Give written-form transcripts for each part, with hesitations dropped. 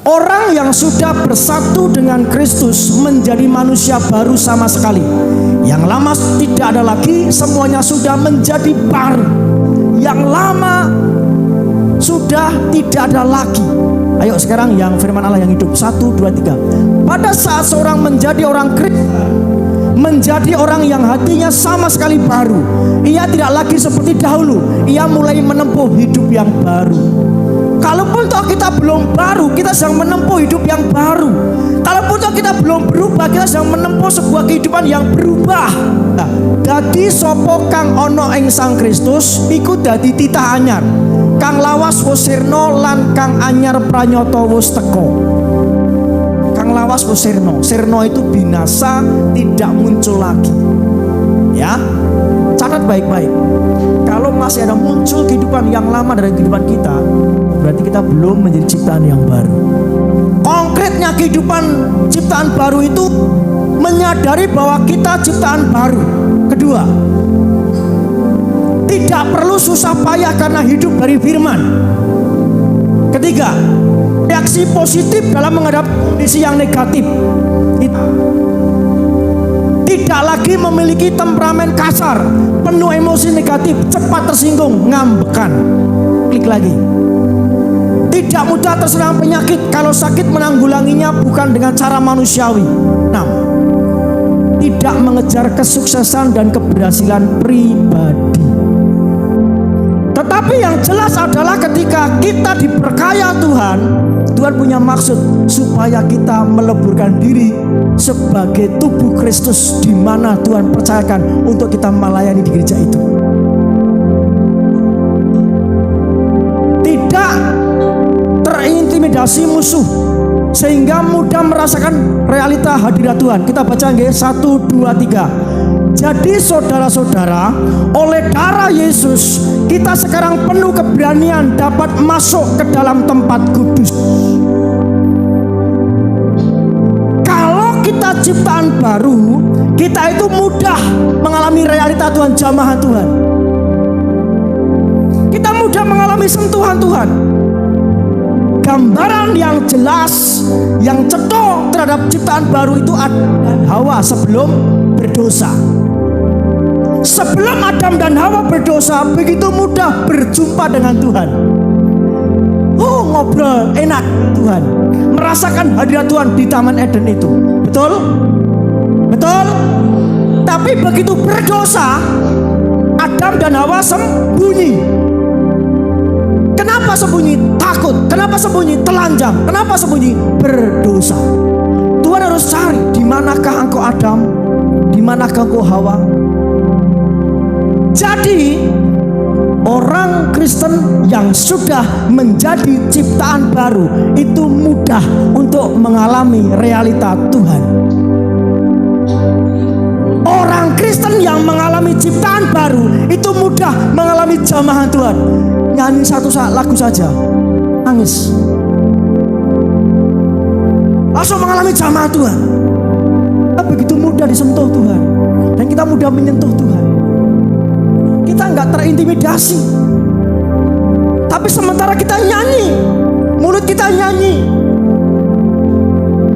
Orang yang sudah bersatu dengan Kristus menjadi manusia baru sama sekali. Yang lama tidak ada lagi, semuanya sudah menjadi baru. Yang lama sudah tidak ada lagi. Ayo sekarang yang firman Allah yang hidup. 1, 2, 3. Pada saat seorang menjadi orang Kristen, menjadi orang yang hatinya sama sekali baru, ia tidak lagi seperti dahulu. Ia mulai menempuh hidup yang baru. Kalaupun toh kita belum baru, kita sedang menempuh hidup yang baru. Kalaupun toh kita belum berubah, kita sedang menempuh sebuah kehidupan yang berubah. Dadi sopo kang ono ing Sang Kristus iku dadi titah anyar. Kang lawas wis sirna lan kang anyar pranyata wis teka. Kang lawas wis sirna. Sirna itu binasa, tidak muncul lagi. Ya. Catat baik-baik. Kalau masih ada muncul kehidupan yang lama dari kehidupan kita, berarti kita belum menjadi ciptaan yang baru. Konkretnya kehidupan ciptaan baru itu menyadari bahwa kita ciptaan baru. Kedua, tidak perlu susah payah karena hidup dari firman. Ketiga, reaksi positif dalam menghadapi kondisi yang negatif. Tidak lagi memiliki temperamen kasar, penuh emosi negatif, cepat tersinggung, ngambekan. Klik lagi. Tidak mudah terserang penyakit, kalau sakit menanggulanginya bukan dengan cara manusiawi. 6. Tidak mengejar kesuksesan dan keberhasilan pribadi. Tetapi yang jelas adalah ketika kita diperkaya Tuhan, Tuhan punya maksud supaya kita meleburkan diri sebagai tubuh Kristus, di mana Tuhan percayakan untuk kita melayani di gereja itu. Tidak terintimidasi musuh sehingga mudah merasakan realita hadirat Tuhan. Kita baca nggih 1, 2, 3. Jadi saudara-saudara, oleh darah Yesus kita sekarang penuh keberanian dapat masuk ke dalam tempat kudus. Kalau kita ciptaan baru, kita itu mudah mengalami realita Tuhan, jamaah Tuhan. Kita mudah mengalami sentuhan Tuhan. Gambaran yang jelas, yang cetok terhadap ciptaan baru itu Adam dan Hawa sebelum berdosa. Sebelum Adam dan Hawa berdosa, begitu mudah berjumpa dengan Tuhan. Oh, ngobrol enak Tuhan, merasakan hadirat Tuhan di Taman Eden itu. Betul? Betul? Tapi begitu berdosa, Adam dan Hawa sembunyi. Kenapa sembunyi? Takut. Kenapa sembunyi? Telanjang. Kenapa sembunyi? Berdosa. Tuhan harus cari, di manakah engkau Adam? Di manakah engkau Hawa? Jadi orang Kristen yang sudah menjadi ciptaan baru itu mudah untuk mengalami realita Tuhan. Orang Kristen yang mengalami ciptaan baru itu mudah mengalami jamahan Tuhan. Nyanyi satu lagu saja, nangis, langsung mengalami jamaah Tuhan. Kita begitu mudah disentuh Tuhan, dan kita mudah menyentuh Tuhan. Kita nggak terintimidasi. Tapi sementara kita nyanyi, mulut kita nyanyi,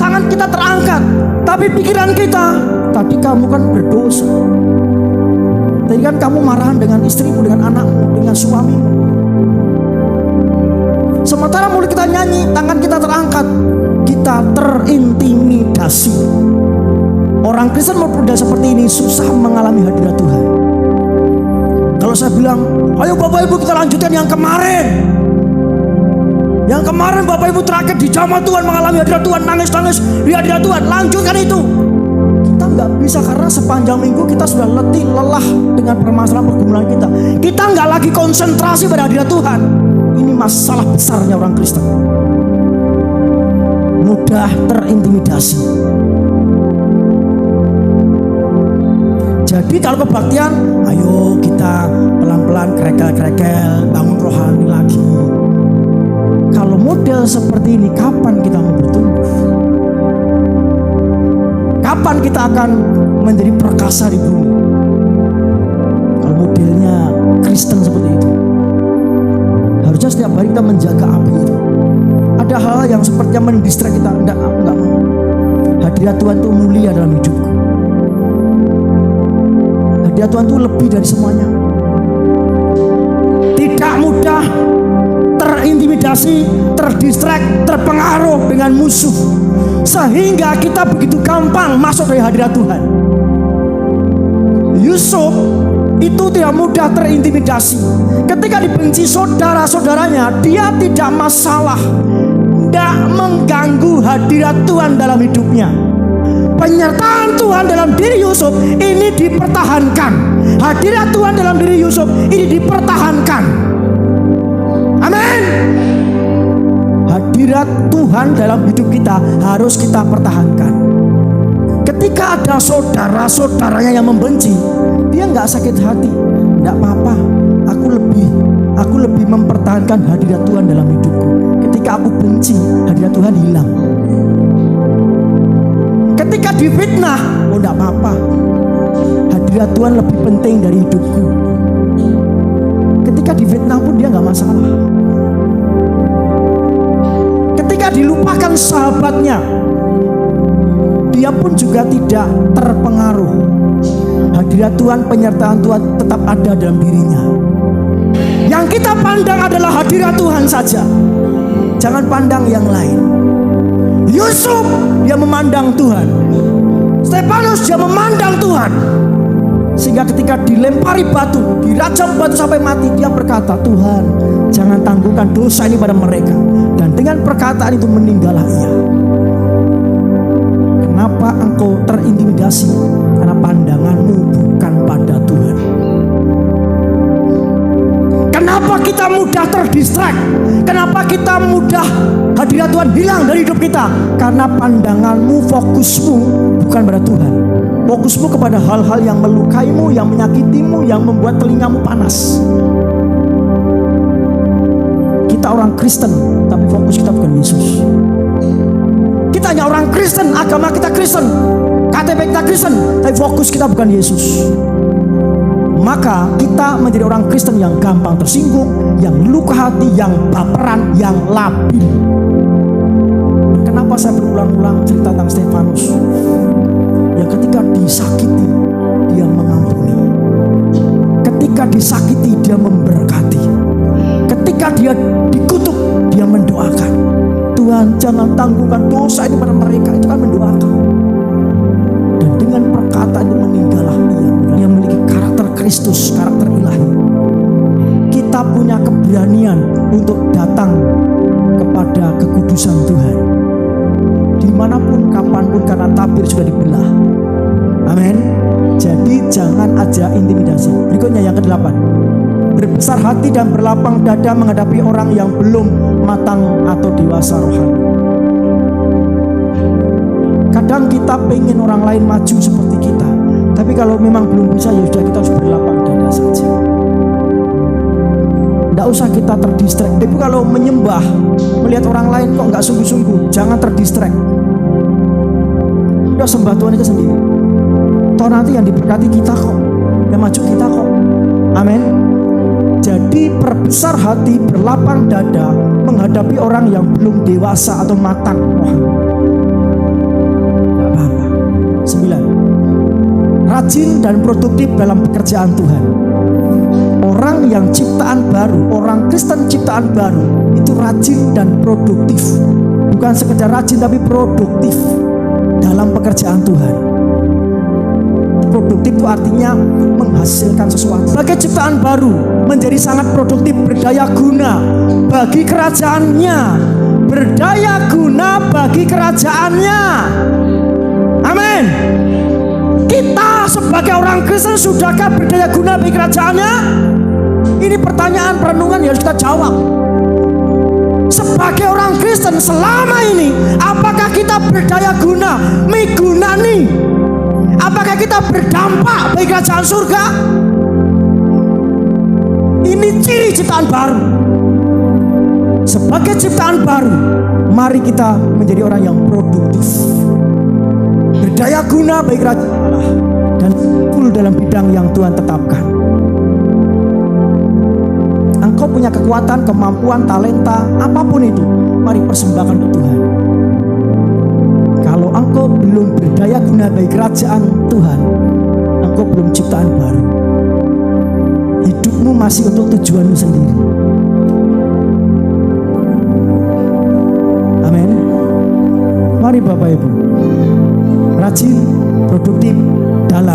tangan kita terangkat, tapi pikiran kita, tadi kamu kan berdosa. Tadi kan kamu marahan dengan istrimu, dengan anakmu, dengan suamimu. Sementara mulut kita nyanyi, tangan kita terangkat, kita terintimidasi. Orang Kristen muda seperti ini susah mengalami hadirat Tuhan. Kalau saya bilang, ayo Bapak Ibu kita lanjutkan yang kemarin. Yang kemarin Bapak Ibu terakhir di jamaah Tuhan mengalami hadirat Tuhan, nangis-nangis di hadirat Tuhan, lanjutkan itu. Kita nggak bisa karena sepanjang minggu kita sudah letih, lelah dengan permasalahan pergumulan kita. Kita nggak lagi konsentrasi pada hadirat Tuhan. Ini masalah besarnya orang Kristen. Mudah terintimidasi. Jadi kalau kebaktian, ayo kita pelan-pelan krekel-krekel, bangun rohani lagi. Kalau model seperti ini, kapan kita mau bertumbuh? Kapan kita akan menjadi perkasa di bumi? Kalau modelnya Kristen seperti itu, harusnya setiap hari kita menjaga api itu. Ada hal yang sepertinya mendistract kita. Enggak, aku enggak mau. Hadirat Tuhan itu mulia dalam hidupku. Hadirat Tuhan itu lebih dari semuanya. Tidak mudah terintimidasi, terdistract, terpengaruh dengan musuh, sehingga kita begitu gampang masuk dari hadirat Tuhan. Yusuf itu tidak mudah terintimidasi. Ketika dibenci saudara-saudaranya, dia tidak masalah, tidak mengganggu hadirat Tuhan dalam hidupnya. Penyertaan Tuhan dalam diri Yusuf ini dipertahankan. Hadirat Tuhan dalam diri Yusuf ini dipertahankan. Amin. Hadirat Tuhan dalam hidup kita harus kita pertahankan. Ketika ada saudara-saudaranya yang membenci, dia nggak sakit hati. Nggak apa-apa, aku lebih mempertahankan hadirat Tuhan dalam hidupku. Ketika aku benci, hadirat Tuhan hilang. Ketika difitnah, oh nggak apa-apa, hadirat Tuhan lebih penting dari hidupku. Ketika difitnah pun dia nggak masalah. Ketika dilupakan sahabatnya, dia pun juga tidak terpengaruh. Hadirat Tuhan, penyertaan Tuhan tetap ada dalam dirinya. Yang kita pandang adalah hadirat Tuhan saja. Jangan pandang yang lain. Yusuf dia memandang Tuhan. Stefanus dia memandang Tuhan. Sehingga ketika dilempari batu, dirajam batu sampai mati, dia berkata, Tuhan, jangan tangguhkan dosa ini pada mereka. Dan dengan perkataan itu meninggallah ia. Kenapa engkau terintimidasi? Karena pandanganmu bukan pada Tuhan. Kenapa kita mudah terdistract? Kenapa kita mudah hadirat Tuhan hilang dari hidup kita? Karena pandanganmu, fokusmu bukan pada Tuhan. Fokusmu kepada hal-hal yang melukaimu, yang menyakitimu, yang membuat telingamu panas. Kita orang Kristen, tapi fokus kita bukan Yesus. Kita hanya orang Kristen, agama kita Kristen, KTP kita Kristen, tapi fokus kita bukan Yesus. Maka kita menjadi orang Kristen yang gampang tersinggung, yang luka hati, yang baperan, yang labil. Kenapa saya berulang-ulang cerita tentang Stefanus? Yang ketika disakiti, dia mengampuni. Ketika disakiti, dia memberkati. Ketika dia dikutuk, dia mendoakan. Tuhan, jangan tangguhkan dosa ini pada mereka. Itu kan mendoakan. Dan dengan perkataan itu meninggallah ia. Yang memiliki karakter Kristus, karakter ilahi. Kita punya keberanian untuk datang kepada kekudusan Tuhan. Dimanapun, kapanpun, karena tabir sudah dibelah. Amin. Jadi jangan aja intimidasi. Berikutnya yang ke-8. Berbesar hati dan berlapang dada menghadapi orang yang belum matang atau dewasa rohani. Kadang kita pengen orang lain maju seperti kita, tapi kalau memang belum bisa, ya sudah, kita harus berlapang dada saja. Tidak usah kita terdistract. Tapi kalau menyembah, melihat orang lain kok nggak sungguh-sungguh, jangan terdistract. Udah sembah Tuhan itu sendiri. Toh nanti yang diberkati kita kok, yang maju kita kok. Amin. Jadi perbesar hati, berlapang dada menghadapi orang yang belum dewasa atau matang. Gak apa-apa. 9. Rajin dan produktif dalam pekerjaan Tuhan. Orang yang ciptaan baru, orang Kristen ciptaan baru, itu rajin dan produktif. Bukan sekedar rajin tapi produktif dalam pekerjaan Tuhan. Produktif itu artinya menghasilkan sesuatu. Sebagai ciptaan baru, menjadi sangat produktif, berdaya guna bagi kerajaannya. Berdaya guna bagi kerajaannya. Amin. Kita sebagai orang Kristen sudahkah berdaya guna bagi kerajaannya? Ini pertanyaan perenungan yang harus kita jawab. Sebagai orang Kristen selama ini, apakah kita berdaya guna, migunani? Apakah kita berdampak bagi kerajaan surga? Ini ciri ciptaan baru. Sebagai ciptaan baru, mari kita menjadi orang yang produktif, berdaya guna bagi kerajaan Allah, dan full dalam bidang yang Tuhan tetapkan. Engkau punya kekuatan, kemampuan, talenta, apapun itu, mari persembahkan untuk Tuhan. Kalau engkau belum berdaya guna bagi kerajaan Tuhan, engkau belum ciptaan baru. Hidupmu masih untuk tujuanmu sendiri. Amin. Mari Bapak Ibu, rajin, produktif dalam